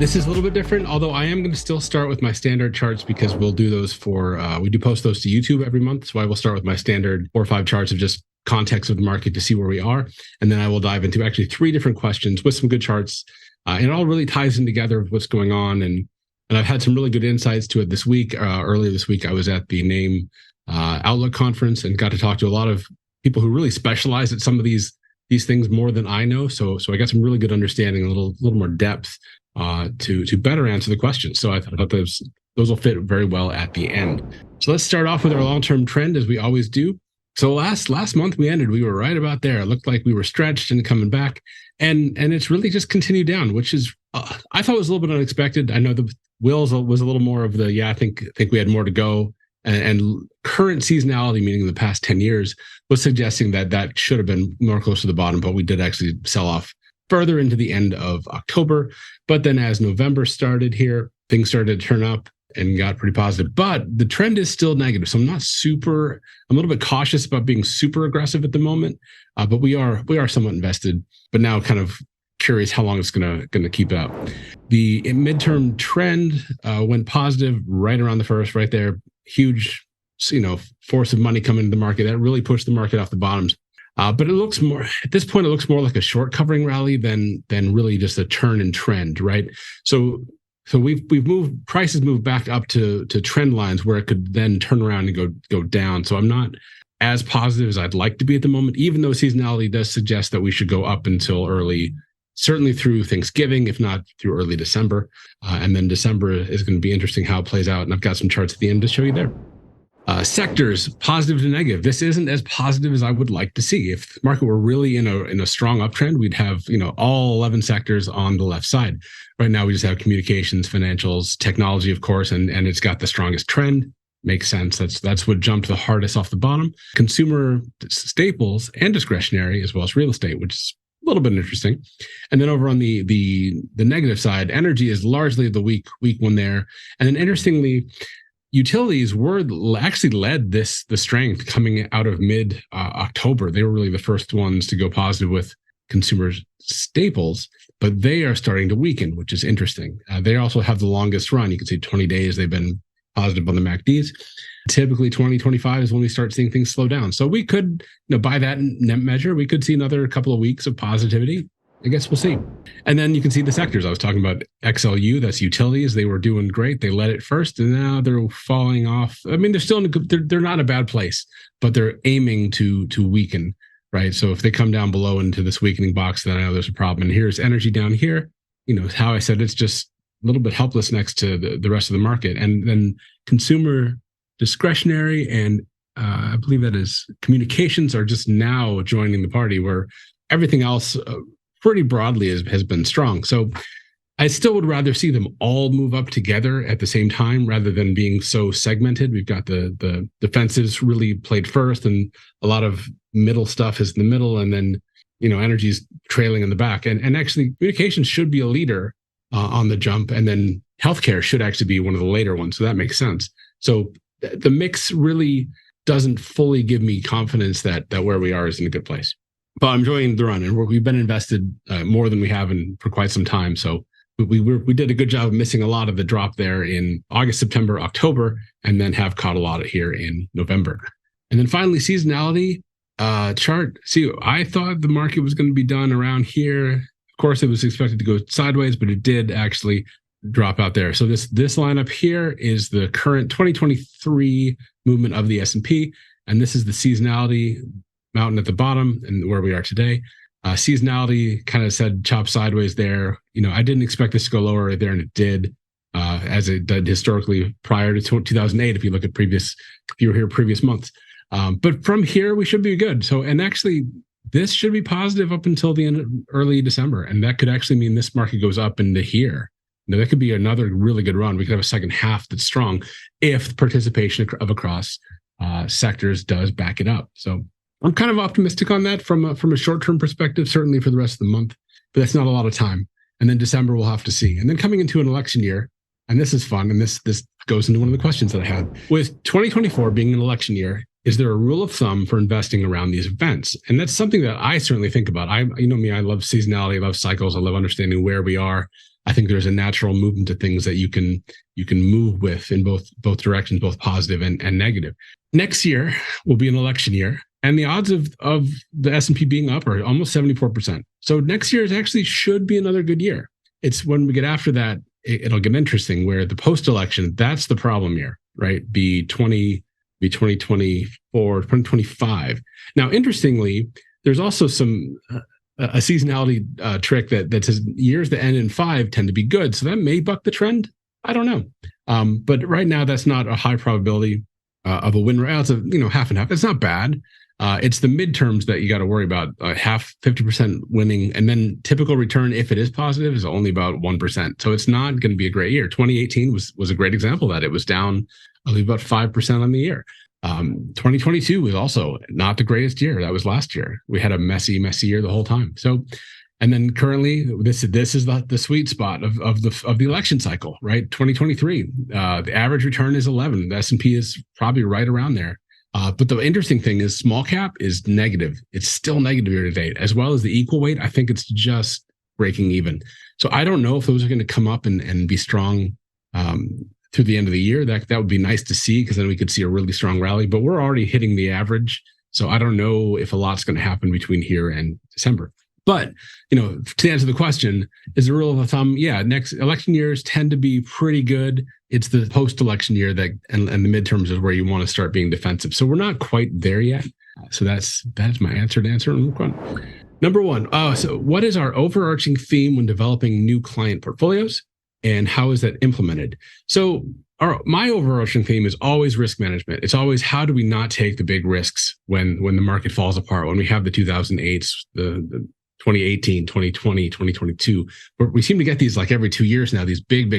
This is a little bit different, although I am going to still start with my standard charts because we'll do those we do post those to YouTube every month. So I will start with my standard 4 or 5 charts of just context of the market to see where we are. And then I will dive into actually 3 different questions with some good charts. And it all really ties in together with what's going on. And I've had some really good insights to it this week. Earlier this week, I was at the NAME Outlook conference and got to talk to a lot of people who really specialize at some of these things more than I know. So I got some really good understanding, a little more depth to better answer the question. So I thought those will fit very well at the end. So let's start off with our long-term trend as we always do. So last month we were right about there. It looked like we were stretched and coming back, and it's really just continued down, which is I thought was a little bit unexpected. I know the Wills was a little more of the I think we had more to go, and current seasonality, meaning the past 10 years, was suggesting that should have been more close to the bottom, but we did actually sell off further into the end of October. But then as November started here, things started to turn up and got pretty positive. But the trend is still negative. So I'm a little bit cautious about being super aggressive at the moment. But we are somewhat invested, but now kind of curious how long it's gonna keep up. The midterm trend went positive right around the first, right there. Huge, force of money coming into the market that really pushed the market off the bottoms. But it looks more at this point. It looks more like a short covering rally than really just a turn in trend, right? So we've moved prices moved back up to trend lines where it could then turn around and go down. So I'm not as positive as I'd like to be at the moment, even though seasonality does suggest that we should go up until certainly through Thanksgiving, if not through early December. And then December is going to be interesting how it plays out. And I've got some charts at the end to show you there. Sectors, positive to negative. This isn't as positive as I would like to see. If the market were really in a strong uptrend, we'd have all 11 sectors on the left side. Right now, we just have communications, financials, technology, of course, and it's got the strongest trend. Makes sense. That's what jumped the hardest off the bottom. Consumer staples and discretionary, as well as real estate, which is a little bit interesting. And then over on the negative side, energy is largely the weak one there. And then interestingly, utilities actually led the strength coming out of mid-October. They were really the first ones to go positive with consumer staples, but they are starting to weaken, which is interesting. They also have the longest run. You can see 20 days they've been positive on the MACDs. Typically 2025 is when we start seeing things slow down. So we could, by that measure, we could see another couple of weeks of positivity. I guess we'll see. And then you can see the sectors. I was talking about XLU, that's utilities. They were doing great. They led it first, and now they're falling off. I mean, they're not in a bad place, but they're aiming to weaken, right? So if they come down below into this weakening box, then I know there's a problem. And here's energy down here. How I said, it's just a little bit helpless next to the rest of the market. And then consumer discretionary and I believe that is communications are just now joining the party, where everything else pretty broadly has been strong. So I still would rather see them all move up together at the same time rather than being so segmented. We've got the defensives really played first, and a lot of middle stuff is in the middle, and then energy's trailing in the back. And actually, communications should be a leader on the jump, and then healthcare should actually be one of the later ones. So that makes sense. So the mix really doesn't fully give me confidence that where we are is in a good place. But I'm enjoying the run, and we've been invested more than we have for quite some time. So we did a good job of missing a lot of the drop there in August, September, October, and then have caught a lot of here in November. And then finally, seasonality chart. See, I thought the market was going to be done around here. Of course, it was expected to go sideways, but it did actually drop out there. So this lineup here is the current 2023 movement of the S&P, and this is the seasonality mountain at the bottom and where we are today. Seasonality kind of said chop sideways there. I didn't expect this to go lower right there, and it did, as it did historically prior to 2008. If you look at if you were here previous months, but from here we should be good. So, and actually, this should be positive up until the end of early December, and that could actually mean this market goes up into here. That could be another really good run. We could have a second half that's strong if participation of across sectors does back it up. So I'm kind of optimistic on that from a short-term perspective, certainly for the rest of the month, but that's not a lot of time. And then December, we'll have to see. And then coming into an election year, and this is fun, and this goes into one of the questions that I had. With 2024 being an election year, is there a rule of thumb for investing around these events? And that's something that I certainly think about. You know me, I love seasonality, I love cycles, I love understanding where we are. I think there's a natural movement to things that you can move with in both directions, both positive and negative. Next year will be an election year, and the odds of the S&P being up are almost 74%. So next year actually should be another good year. It's when we get after that, it'll get interesting, where the post-election, that's the problem year, right? Be 2024, 2025. Now, interestingly, there's also a seasonality trick that says years that end in 5 tend to be good. So that may buck the trend. I don't know. But right now, that's not a high probability of a win rate. It's half and half. It's not bad. It's the midterms that you got to worry about. 50% winning, and then typical return, if it is positive, is only about 1%. So it's not going to be a great year. 2018 was a great example of that. It was down, I believe, about 5% on the year. 2022 was also not the greatest year. That was last year. We had a messy year the whole time. So, and then currently, this is the sweet spot of the election cycle, right? 2023, the average return is 11. The S&P is probably right around there. But the interesting thing is small cap is negative. It's still negative year to date, as well as the equal weight. I think it's just breaking even. So I don't know if those are going to come up and be strong through the end of the year. That would be nice to see, because then we could see a really strong rally. But we're already hitting the average. So I don't know if a lot's going to happen between here and December. But, to answer the question, is the rule of thumb, next election years tend to be pretty good. It's the post-election year and the midterms is where you want to start being defensive. So we're not quite there yet. So that's my answer to answer number one. So what is our overarching theme when developing new client portfolios, and how is that implemented? So my overarching theme is always risk management. It's always, how do we not take the big risks when the market falls apart, when we have the 2008s, the 2018, 2020, 2022, where we seem to get these like every 2 years now, these big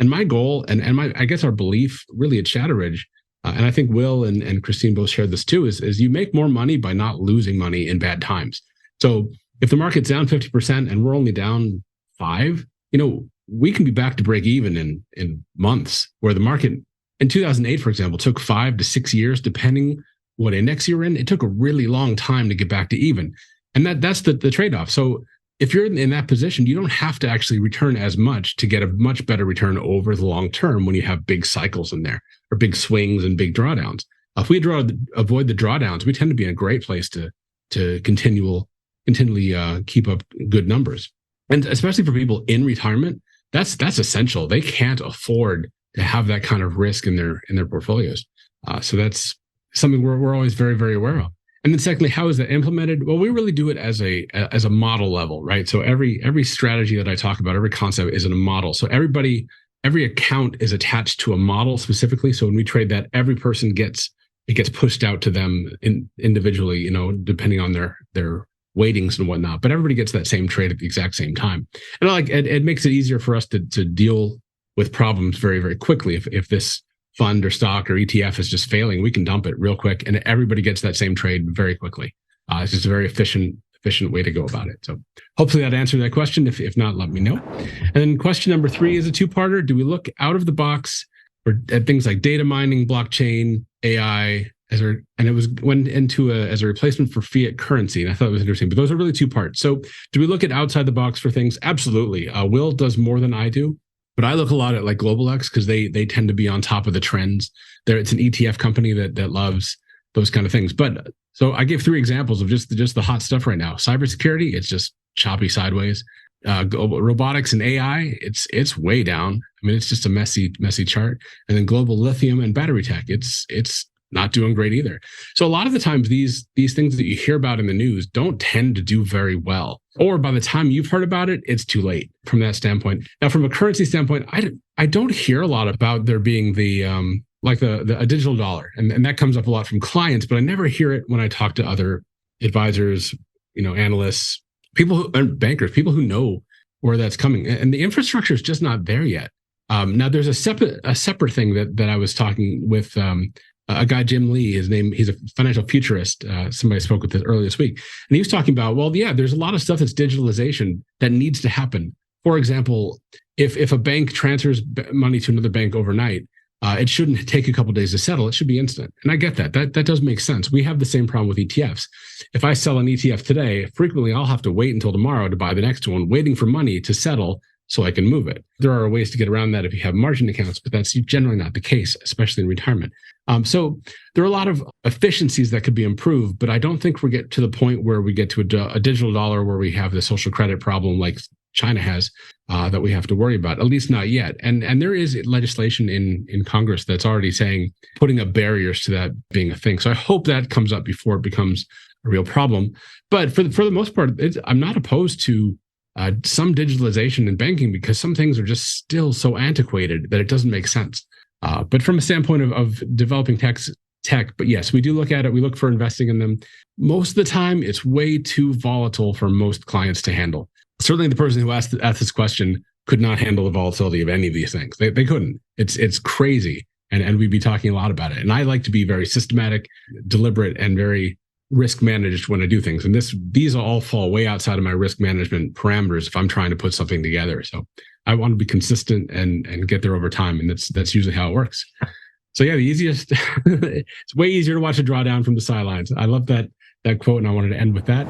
my goal and I guess our belief really at Shatterridge, and I think Will and Christine both shared this too, is you make more money by not losing money in bad times. So if the market's down 50% and we're only down 5, we can be back to break even in months, where the market in 2008, for example, took 5 to 6 years, depending what index you're in. It took a really long time to get back to even. And that's the trade-off. So if you're in that position, you don't have to actually return as much to get a much better return over the long term when you have big cycles in there, or big swings and big drawdowns. If we avoid the drawdowns, we tend to be in a great place to continually keep up good numbers. And especially for people in retirement, that's essential. They can't afford to have that kind of risk in their portfolios. So that's something we're always very, very aware of. And then secondly, how is that implemented? Well, we really do it as a model level, right? So every strategy that I talk about, every concept is in a model. So every account is attached to a model specifically. So when we trade that, every person gets pushed out to them individually, depending on their weightings and whatnot. But everybody gets that same trade at the exact same time. And it makes it easier for us to deal with problems very, very quickly. If this fund or stock or ETF is just failing, we can dump it real quick, and everybody gets that same trade very quickly. It's just a very efficient way to go about it. So hopefully that answered that question. If not, let me know. And then question number 3 is a 2-parter. Do we look out of the box at things like data mining, blockchain, AI, as a replacement for fiat currency? And I thought it was interesting, but those are really 2 parts. So do we look at outside the box for things? Absolutely. Will does more than I do. But I look a lot at like Global X, because they tend to be on top of the trends. It's an ETF company that loves those kind of things. But so I gave 3 examples of just the hot stuff right now. Cybersecurity, it's just choppy sideways. Robotics and AI, it's way down. I mean, it's just a messy chart. And then global lithium and battery tech, it's not doing great either. So a lot of the times these things that you hear about in the news don't tend to do very well. Or by the time you've heard about it, it's too late from that standpoint. Now, from a currency standpoint, I don't hear a lot about there being a digital dollar. And that comes up a lot from clients, but I never hear it when I talk to other advisors, analysts, people who are bankers, people who know where that's coming. And the infrastructure is just not there yet. Now there's a separate thing that I was talking with a guy, Jim Lee, he's a financial futurist. Somebody I spoke with this earlier this week. And he was talking about, there's a lot of stuff that's digitalization that needs to happen. For example, if a bank transfers money to another bank overnight, it shouldn't take a couple of days to settle. It should be instant. And I get that. That does make sense. We have the same problem with ETFs. If I sell an ETF today, frequently I'll have to wait until tomorrow to buy the next one, waiting for money to settle so I can move it. There are ways to get around that if you have margin accounts, but that's generally not the case, especially in retirement. So there are a lot of efficiencies that could be improved, but I don't think we get to the point where we get to a digital dollar where we have the social credit problem like China has that we have to worry about, at least not yet. And there is legislation in Congress that's already saying, putting up barriers to that being a thing. So I hope that comes up before it becomes a real problem. But for the most part, I'm not opposed to some digitalization in banking because some things are just still so antiquated that it doesn't make sense. But from a standpoint of developing tech, but yes, we do look at it. We look for investing in them. Most of the time, it's way too volatile for most clients to handle. Certainly the person who asked this question could not handle the volatility of any of these things. They couldn't. It's crazy. And we'd be talking a lot about it. And I like to be very systematic, deliberate, and very risk managed when I do things. And these all fall way outside of my risk management parameters if I'm trying to put something together. So I want to be consistent and get there over time. And that's usually how it works. So yeah, the easiest, it's way easier to watch a drawdown from the sidelines. I love that quote, and I wanted to end with that.